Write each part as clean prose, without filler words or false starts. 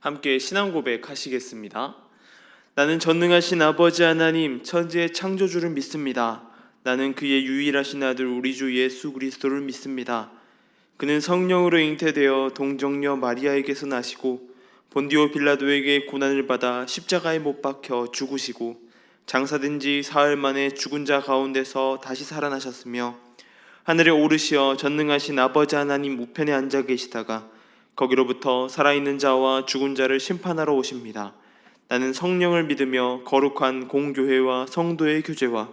함께 신앙 고백하시겠습니다. 나는 전능하신 아버지 하나님 천지의 창조주를 믿습니다. 나는 그의 유일하신 아들 우리 주 예수 그리스도를 믿습니다. 그는 성령으로 잉태되어 동정녀 마리아에게서 나시고 본디오 빌라도에게 고난을 받아 십자가에 못 박혀 죽으시고 장사된 지 사흘 만에 죽은 자 가운데서 다시 살아나셨으며 하늘에 오르시어 전능하신 아버지 하나님 우편에 앉아 계시다가 거기로부터 살아있는 자와 죽은 자를 심판하러 오십니다. 나는 성령을 믿으며 거룩한 공교회와 성도의 교제와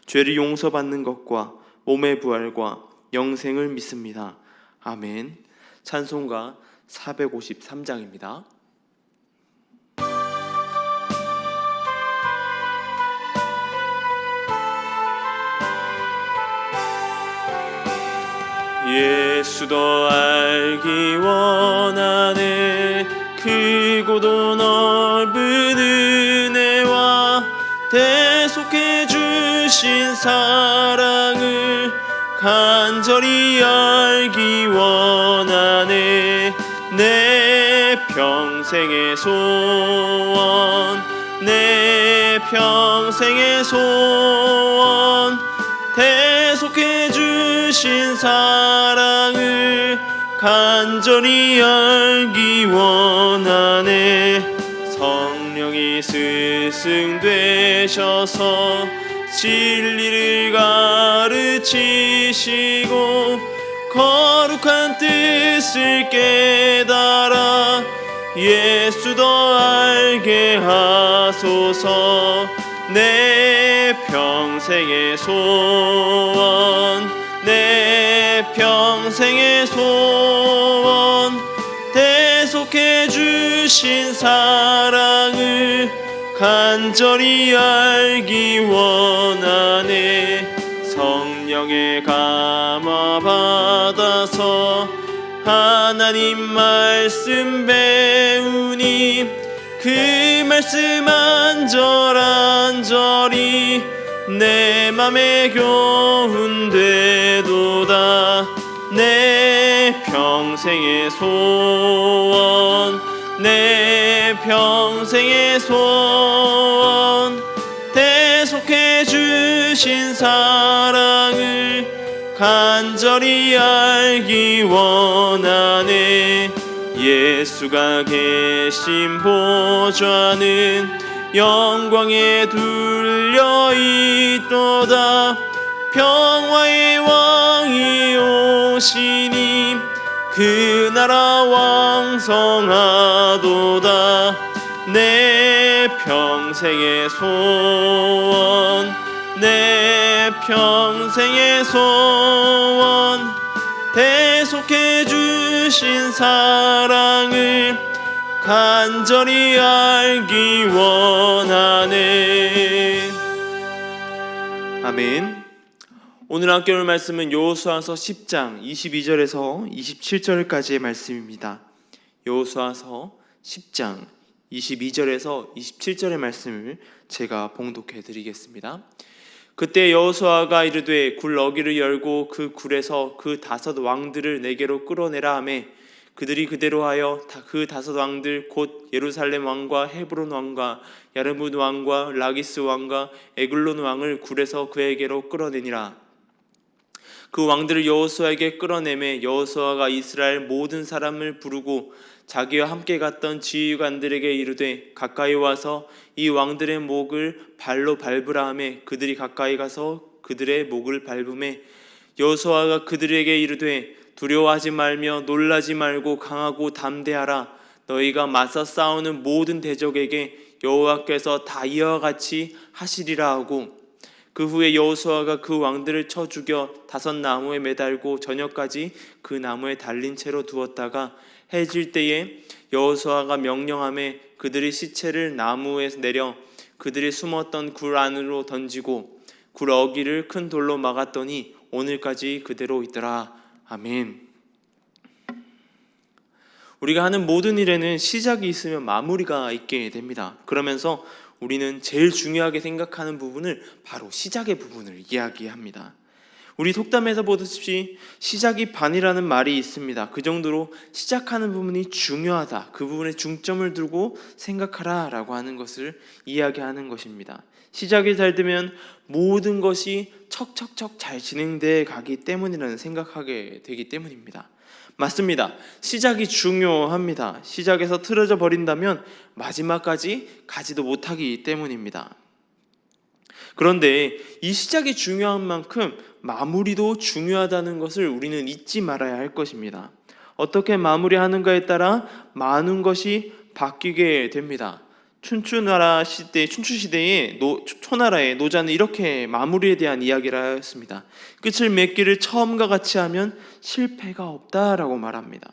죄를 용서받는 것과 몸의 부활과 영생을 믿습니다. 아멘. 찬송가 453장입니다. 예수도 알기 원하네. 크고도 넓은 은혜와 대속해 주신 사랑을 간절히 알기 원하네. 내 평생의 소원, 내 평생의 소원, 대속해 주신 사랑을 간절히 알기 원하네. 성령이 스승되셔서 진리를 가르치시고 거룩한 뜻을 깨달아 예수도 알게 하소서. 내 평생의 소원, 내 평생의 소원, 대속해 주신 사랑을 간절히 알기 원하네. 성령의 감화 받아서 하나님 말씀 배우니 그 말씀 안절안절이 내 맘에 교훈되도다. 내 평생의 소원, 내 평생의 소원, 대속해 주신 사랑을 간절히 알기 원하네. 예수가 계신 보좌는 영광에 둘려 있도다. 평화의 왕이 오시니 그 나라 왕성하도다. 내 평생의 소원, 내 평생의 소원, 대속해 주신 사랑을 간절히 알기 원하네. 아멘. 오늘 함께 볼 말씀은 여호수아서 10장 22절에서 27절까지의 말씀입니다. 여호수아서 10장 22절에서 27절의 말씀을 제가 봉독해 드리겠습니다. 그때 여호수아가 이르되 굴 어귀를 열고 그 굴에서 그 5 왕들을 내게로 끌어내라 하매 그들이 그대로 하여 그 5 왕들 곧 예루살렘 왕과 헤브론 왕과 야르문 왕과 라기스 왕과 에글론 왕을 굴에서 그에게로 끌어내니라. 그 왕들을 여호수아에게 끌어내매 여호수아가 이스라엘 모든 사람을 부르고 자기와 함께 갔던 지휘관들에게 이르되 가까이 와서 이 왕들의 목을 발로 밟으라 하매 그들이 가까이 가서 그들의 목을 밟으매 여호수아가 그들에게 이르되 두려워하지 말며 놀라지 말고 강하고 담대하라. 너희가 맞서 싸우는 모든 대적에게 여호와께서 다 이와 같이 하시리라 하고 그 후에 여호수아가 그 왕들을 쳐 죽여 5 나무에 매달고 저녁까지 그 나무에 달린 채로 두었다가 해질 때에 여호수아가 명령하매 그들이 시체를 나무에서 내려 그들이 숨었던 굴 안으로 던지고 굴 어귀를 큰 돌로 막았더니 오늘까지 그대로 있더라. 아멘. 우리가 하는 모든 일에는 시작이 있으면 마무리가 있게 됩니다. 그러면서 우리는 제일 중요하게 생각하는 부분을 바로 시작의 부분을 이야기합니다. 우리 속담에서 보듯이 시작이 반이라는 말이 있습니다. 그 정도로 시작하는 부분이 중요하다. 그 부분에 중점을 두고 생각하라 라고 하는 것을 이야기하는 것입니다. 시작이 잘 되면 모든 것이 척척척 잘 진행되어 가기 때문이라는 생각하게 되기 때문입니다. 맞습니다. 시작이 중요합니다. 시작에서 틀어져 버린다면 마지막까지 가지도 못하기 때문입니다. 그런데 이 시작이 중요한 만큼 마무리도 중요하다는 것을 우리는 잊지 말아야 할 것입니다. 어떻게 마무리하는가에 따라 많은 것이 바뀌게 됩니다. 춘추시대의 초나라의 노자는 이렇게 마무리에 대한 이야기를 하였습니다. 끝을 맺기를 처음과 같이 하면 실패가 없다라고 말합니다.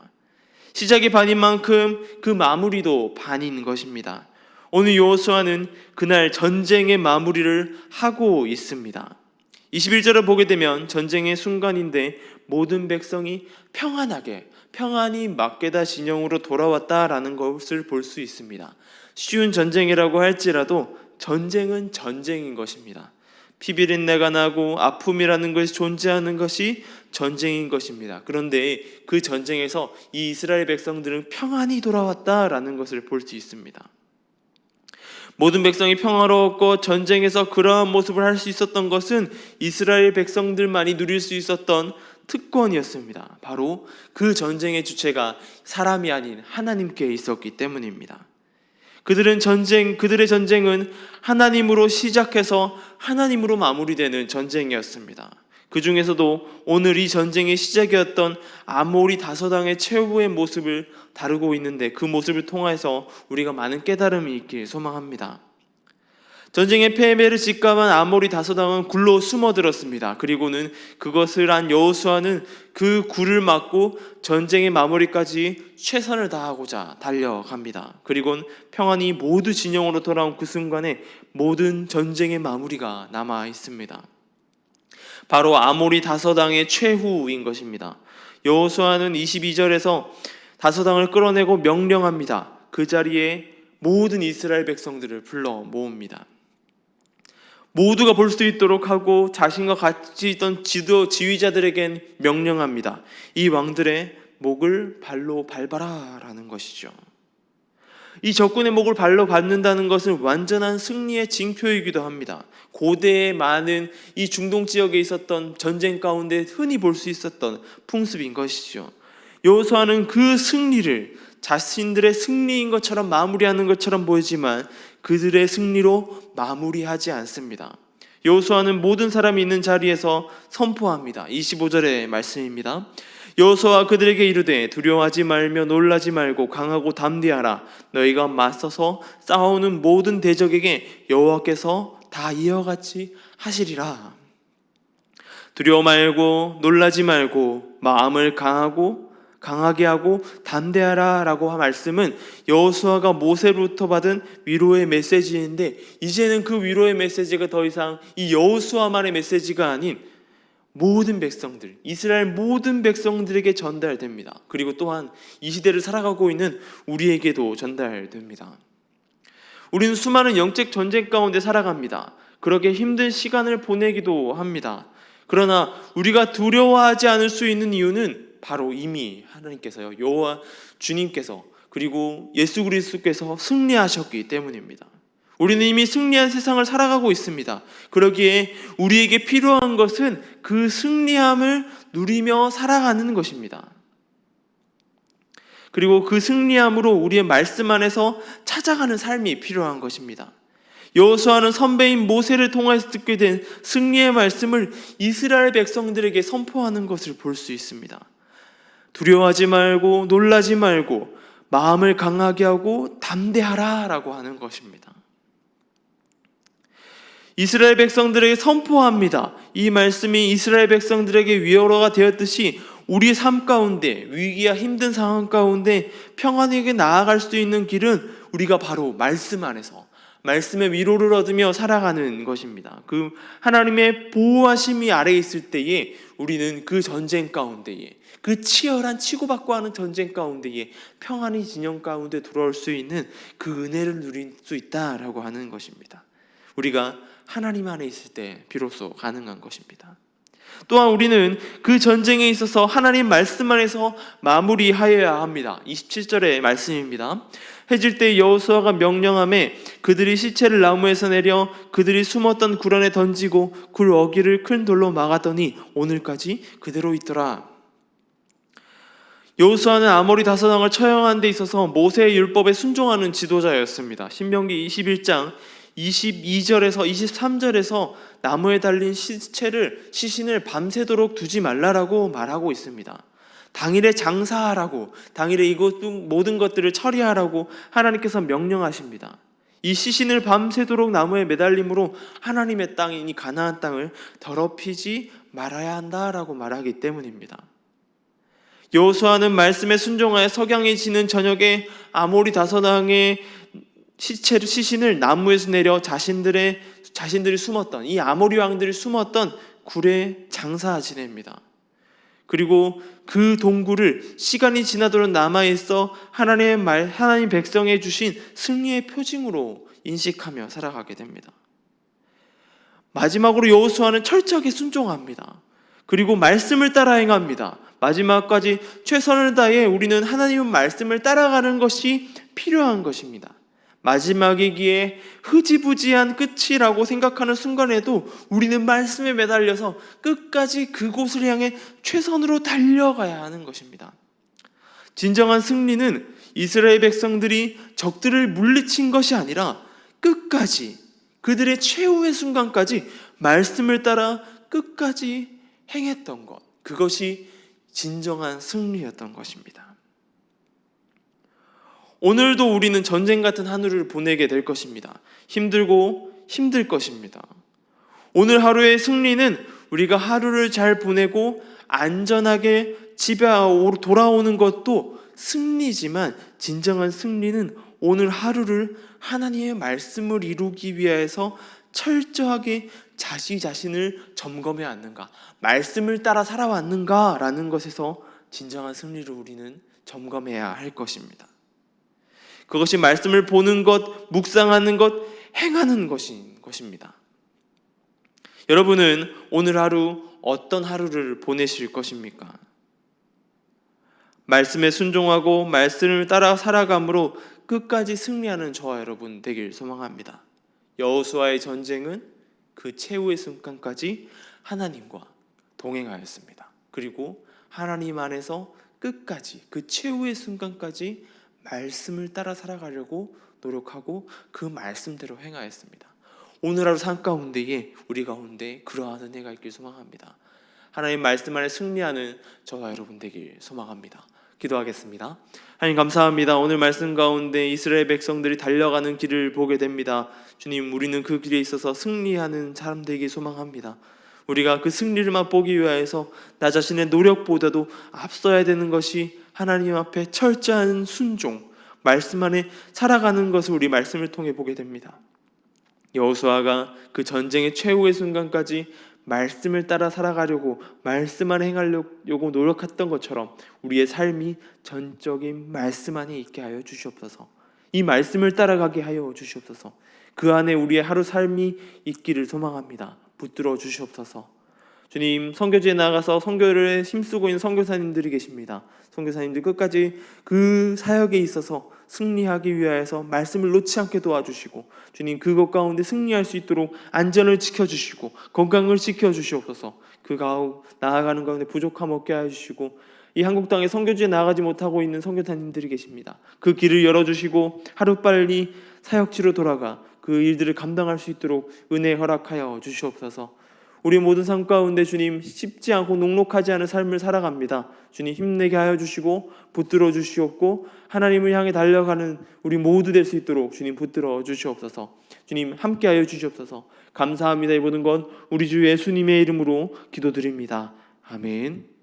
시작이 반인 만큼 그 마무리도 반인 것입니다. 오늘 여호수아는 그날 전쟁의 마무리를 하고 있습니다. 21절을 보게 되면 전쟁의 순간인데 모든 백성이 평안히 막게다 진영으로 돌아왔다라는 것을 볼 수 있습니다. 쉬운 전쟁이라고 할지라도 전쟁은 전쟁인 것입니다. 피비린내가 나고 아픔이라는 것이 존재하는 것이 전쟁인 것입니다. 그런데 그 전쟁에서 이 이스라엘 백성들은 평안히 돌아왔다라는 것을 볼 수 있습니다. 모든 백성이 평화로웠고 전쟁에서 그러한 모습을 할 수 있었던 것은 이스라엘 백성들만이 누릴 수 있었던 특권이었습니다. 바로 그 전쟁의 주체가 사람이 아닌 하나님께 있었기 때문입니다. 그들의 전쟁은 하나님으로 시작해서 하나님으로 마무리되는 전쟁이었습니다. 그 중에서도 오늘 이 전쟁의 시작이었던 아모리 다섯왕의 최후의 모습을 다루고 있는데 그 모습을 통해서 우리가 많은 깨달음이 있길 소망합니다. 전쟁의 패배를 직감한 아모리 다섯왕은 굴로 숨어들었습니다. 그리고는 그것을 한 여호수아는 그 굴을 막고 전쟁의 마무리까지 최선을 다하고자 달려갑니다. 그리고는 평안히 모두 진영으로 돌아온 그 순간에 모든 전쟁의 마무리가 남아 있습니다. 바로 아모리 다섯왕의 최후인 것입니다. 여호수아는 22절에서 다섯왕을 끌어내고 명령합니다. 그 자리에 모든 이스라엘 백성들을 불러 모읍니다. 모두가 볼 수 있도록 하고 자신과 같이 있던 지휘자들에겐 명령합니다. 이 왕들의 목을 발로 밟아라 라는 것이죠. 이 적군의 목을 발로 밟는다는 것은 완전한 승리의 징표이기도 합니다. 고대에 많은 이 중동 지역에 있었던 전쟁 가운데 흔히 볼 수 있었던 풍습인 것이죠. 여호수아는 그 승리를 자신들의 승리인 것처럼 마무리하는 것처럼 보이지만 그들의 승리로 마무리하지 않습니다. 여호수아는 모든 사람이 있는 자리에서 선포합니다. 25절의 말씀입니다. 여호수아가 그들에게 이르되 두려워하지 말며 놀라지 말고 강하고 담대하라. 너희가 맞서서 싸우는 모든 대적에게 여호와께서 다 이와 같이 하시리라. 두려워 말고 놀라지 말고 마음을 강하게 하고 담대하라 라고 한 말씀은 여호수아가 모세로부터 받은 위로의 메시지인데 이제는 그 위로의 메시지가 더 이상 이 여호수아만의 메시지가 아닌 모든 백성들, 이스라엘 모든 백성들에게 전달됩니다. 그리고 또한 이 시대를 살아가고 있는 우리에게도 전달됩니다. 우리는 수많은 영적 전쟁 가운데 살아갑니다. 그렇게 힘든 시간을 보내기도 합니다. 그러나 우리가 두려워하지 않을 수 있는 이유는 바로 이미 하나님께서요, 여호와 주님께서 그리고 예수 그리스도께서 승리하셨기 때문입니다. 우리는 이미 승리한 세상을 살아가고 있습니다. 그러기에 우리에게 필요한 것은 그 승리함을 누리며 살아가는 것입니다. 그리고 그 승리함으로 우리의 말씀 안에서 찾아가는 삶이 필요한 것입니다. 여호수아는 선배인 모세를 통해서 듣게 된 승리의 말씀을 이스라엘 백성들에게 선포하는 것을 볼 수 있습니다. 두려워하지 말고 놀라지 말고 마음을 강하게 하고 담대하라 라고 하는 것입니다. 이스라엘 백성들에게 선포합니다. 이 말씀이 이스라엘 백성들에게 위로가 되었듯이 우리의 삶 가운데 위기와 힘든 상황 가운데 평안하게 나아갈 수 있는 길은 우리가 바로 말씀 안에서 말씀의 위로를 얻으며 살아가는 것입니다. 그 하나님의 보호하심이 아래에 있을 때에 우리는 그 전쟁 가운데에 그 치열한 치고받고 하는 전쟁 가운데에 평안히 진영 가운데 돌아올 수 있는 그 은혜를 누릴 수 있다라고 하는 것입니다. 우리가 하나님 안에 있을 때 비로소 가능한 것입니다. 또한 우리는 그 전쟁에 있어서 하나님 말씀 안에서 마무리하여야 합니다. 27절의 말씀입니다. 해질 때 여호수아가 명령하매 그들이 시체를 나무에서 내려 그들이 숨었던 굴 안에 던지고 굴 어귀를 큰 돌로 막았더니 오늘까지 그대로 있더라. 여호수아는 아모리 다섯왕을 처형하는 데 있어서 모세의 율법에 순종하는 지도자였습니다. 신명기 21장 22절에서 23절에서 나무에 달린 시신을 밤새도록 두지 말라라고 말하고 있습니다. 당일에 장사하라고, 당일에 이것 모든 것들을 처리하라고 하나님께서 명령하십니다. 이 시신을 밤새도록 나무에 매달림으로 하나님의 땅인 이 가나안 땅을 더럽히지 말아야 한다라고 말하기 때문입니다. 여호수아는 말씀에 순종하여 석양이 지는 저녁에 아모리 다섯왕의 시신을 나무에서 내려 자신들이 숨었던, 이 아모리 왕들이 숨었던 굴에 장사 지냅니다. 그리고 그 동굴을 시간이 지나도록 남아있어 하나님 백성에 주신 승리의 표징으로 인식하며 살아가게 됩니다. 마지막으로 여호수아는 철저하게 순종합니다. 그리고 말씀을 따라 행합니다. 마지막까지 최선을 다해 우리는 하나님의 말씀을 따라가는 것이 필요한 것입니다. 마지막이기에 흐지부지한 끝이라고 생각하는 순간에도 우리는 말씀에 매달려서 끝까지 그곳을 향해 최선으로 달려가야 하는 것입니다. 진정한 승리는 이스라엘 백성들이 적들을 물리친 것이 아니라 끝까지, 그들의 최후의 순간까지 말씀을 따라 끝까지 행했던 것, 그것이 진정한 승리였던 것입니다. 오늘도 우리는 전쟁 같은 하루를 보내게 될 것입니다. 힘들고 힘들 것입니다. 오늘 하루의 승리는 우리가 하루를 잘 보내고 안전하게 집에 돌아오는 것도 승리지만, 진정한 승리는 오늘 하루를 하나님의 말씀을 이루기 위해서 철저하게 자신을 점검해야 하는가, 말씀을 따라 살아왔는가 라는 것에서 진정한 승리를 우리는 점검해야 할 것입니다. 그것이 말씀을 보는 것, 묵상하는 것, 행하는 것입니다. 여러분은 오늘 하루 어떤 하루를 보내실 것입니까? 말씀에 순종하고 말씀을 따라 살아감으로 끝까지 승리하는 저와 여러분 되길 소망합니다. 여호수아의 전쟁은 그 최후의 순간까지 하나님과 동행하였습니다. 그리고 하나님 안에서 끝까지, 그 최후의 순간까지 말씀을 따라 살아가려고 노력하고 그 말씀대로 행하였습니다. 오늘 하루 삶 가운데에 우리 가운데 그러한 은혜가 있길 소망합니다. 하나님 말씀 안에 승리하는 저와 여러분 되길 소망합니다. 기도하겠습니다. 하나님 감사합니다. 오늘 말씀 가운데 이스라엘 백성들이 달려가는 길을 보게 됩니다. 주님, 우리는 그 길에 있어서 승리하는 사람 되길 소망합니다. 우리가 그 승리를 맛보기 위해서 나 자신의 노력보다도 앞서야 되는 것이 하나님 앞에 철저한 순종, 말씀 안에 살아가는 것을 우리 말씀을 통해 보게 됩니다. 여호수아가 그 전쟁의 최후의 순간까지 말씀을 따라 살아가려고, 말씀 안에 행하려고 노력했던 것처럼 우리의 삶이 전적인 말씀 안에 있게 하여 주시옵소서. 이 말씀을 따라가게 하여 주시옵소서. 그 안에 우리의 하루 삶이 있기를 소망합니다. 붙들어 주시옵소서. 주님, 선교지에 나가서 선교를 힘쓰고 있는 선교사님들이 계십니다. 선교사님들 끝까지 그 사역에 있어서 승리하기 위하여서 말씀을 놓지 않게 도와주시고, 주님, 그것 가운데 승리할 수 있도록 안전을 지켜주시고 건강을 지켜주시옵소서. 그 나아가는 가운데 부족함 없게 하여 주시고, 이 한국 땅에 선교지에 나가지 못하고 있는 선교사님들이 계십니다. 그 길을 열어주시고 하루빨리 사역지로 돌아가 그 일들을 감당할 수 있도록 은혜 허락하여 주시옵소서. 우리 모든 삶 가운데 주님, 쉽지 않고 녹록하지 않은 삶을 살아갑니다. 주님, 힘내게 하여 주시고 붙들어 주시옵고 하나님을 향해 달려가는 우리 모두 될 수 있도록 주님 붙들어 주시옵소서. 주님, 함께 하여 주시옵소서. 감사합니다. 이 모든 건 우리 주 예수님의 이름으로 기도드립니다. 아멘.